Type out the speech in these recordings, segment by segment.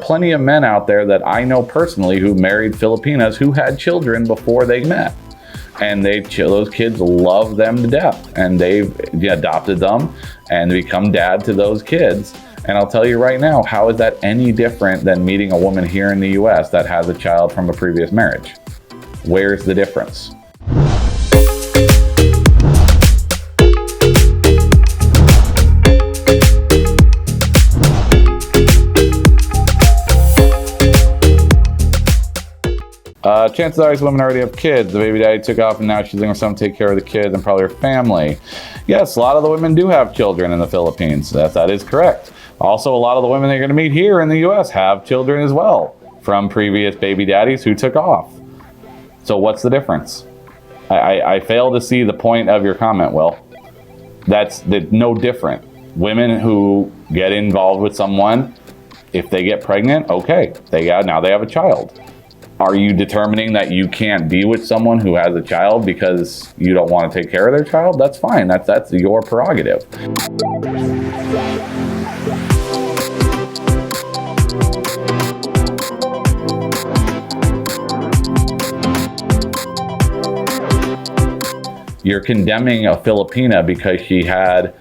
plenty of men out there that I know personally who married Filipinas who had children before they met. And those kids love them to death, and they've adopted them and become dad to those kids. And I'll tell you right now, how is that any different than meeting a woman here in the US that has a child from a previous marriage? Where's the difference? Chances are these women already have kids. The baby daddy took off and now she's living with someone to take care of the kids and probably her family. Yes, a lot of the women do have children in the Philippines. That is correct. Also, a lot of the women they're going to meet here in the US have children as well from previous baby daddies who took off. So what's the difference? I fail to see the point of your comment, Will. That's no different. Women who get involved with someone, if they get pregnant, okay, now they have a child. Are you determining that you can't be with someone who has a child because you don't want to take care of their child? That's fine. That's your prerogative. You're condemning a Filipina because she had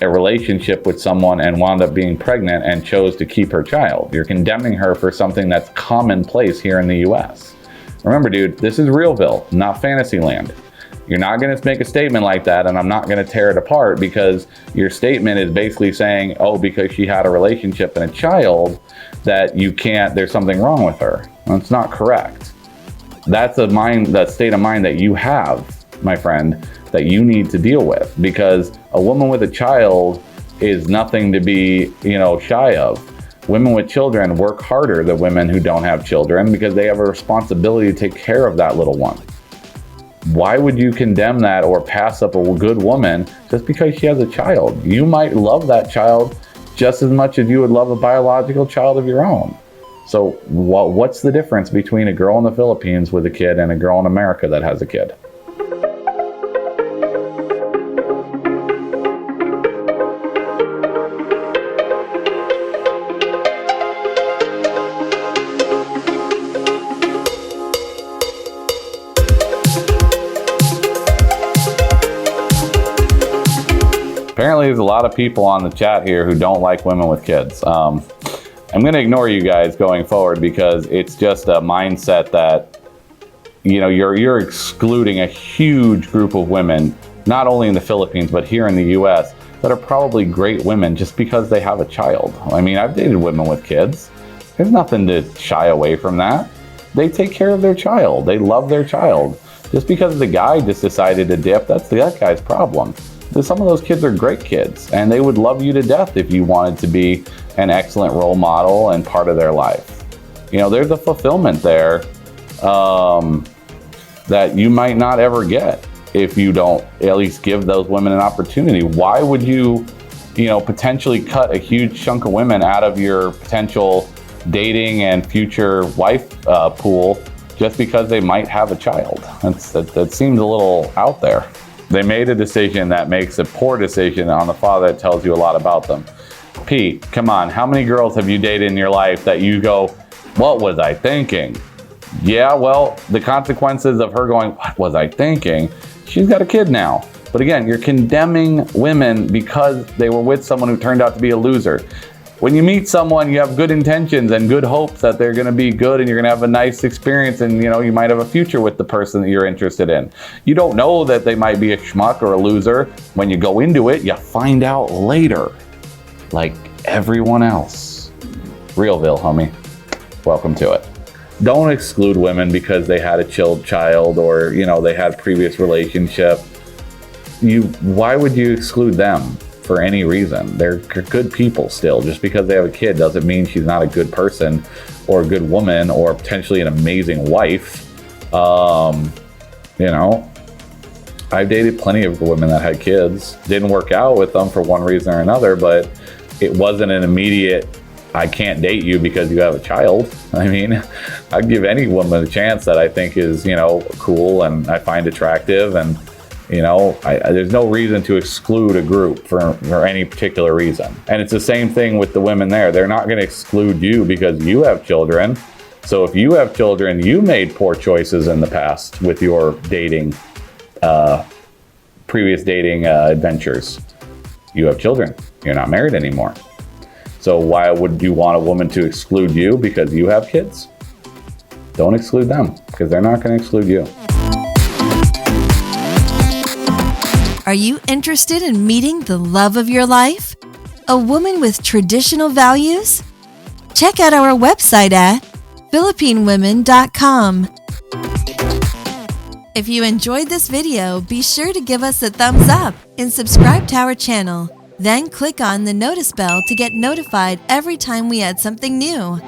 a relationship with someone and wound up being pregnant and chose to keep her child. You're condemning her for something that's commonplace here in the US. Remember, dude, this is Realville, not Fantasyland. You're not going to make a statement like that, and I'm not going to tear it apart because your statement is basically saying, oh, because she had a relationship and a child, that there's something wrong with her. That's not correct. That's that state of mind that you have, my friend, that you need to deal with, because a woman with a child is nothing to be, shy of. Women with children work harder than women who don't have children because they have a responsibility to take care of that little one. Why would you condemn that or pass up a good woman just because she has a child? You might love that child just as much as you would love a biological child of your own. So what's the difference between a girl in the Philippines with a kid and a girl in America that has a kid? Apparently there's a lot of people on the chat here who don't like women with kids. I'm going to ignore you guys going forward because it's just a mindset that, you're excluding a huge group of women, not only in the Philippines, but here in the US, that are probably great women just because they have a child. I mean, I've dated women with kids. There's nothing to shy away from that. They take care of their child. They love their child. Just because the guy just decided to dip, that's that guy's problem. Some of those kids are great kids, and they would love you to death if you wanted to be an excellent role model and part of their life. There's a fulfillment there that you might not ever get if you don't at least give those women an opportunity. Why would you, potentially cut a huge chunk of women out of your potential dating and future wife pool just because they might have a child? That seems a little out there. They made a decision that makes a poor decision on the father that tells you a lot about them. Pete, come on, how many girls have you dated in your life that you go, what was I thinking? Yeah, well, the consequences of her going, what was I thinking? She's got a kid now. But again, you're condemning women because they were with someone who turned out to be a loser. When you meet someone, you have good intentions and good hopes that they're going to be good and you're going to have a nice experience and, you might have a future with the person that you're interested in. You don't know that they might be a schmuck or a loser. When you go into it, you find out later, like everyone else. Realville, homie. Welcome to it. Don't exclude women because they had a child or, they had a previous relationship. Why would you exclude them? For any reason. They're good people still. Just because they have a kid doesn't mean she's not a good person or a good woman or potentially an amazing wife. I've dated plenty of women that had kids. Didn't work out with them for one reason or another, but it wasn't an immediate, I can't date you because you have a child. I mean, I'd give any woman a chance that I think is, cool and I find attractive, and There's no reason to exclude a group for any particular reason. And it's the same thing with the women there. They're not going to exclude you because you have children. So if you have children, you made poor choices in the past with your previous dating adventures. You have children. You're not married anymore. So why would you want a woman to exclude you because you have kids? Don't exclude them because they're not going to exclude you. Are you interested in meeting the love of your life? A woman with traditional values? Check out our website at philippinewomen.com. If you enjoyed this video, be sure to give us a thumbs up and subscribe to our channel. Then click on the notice bell to get notified every time we add something new.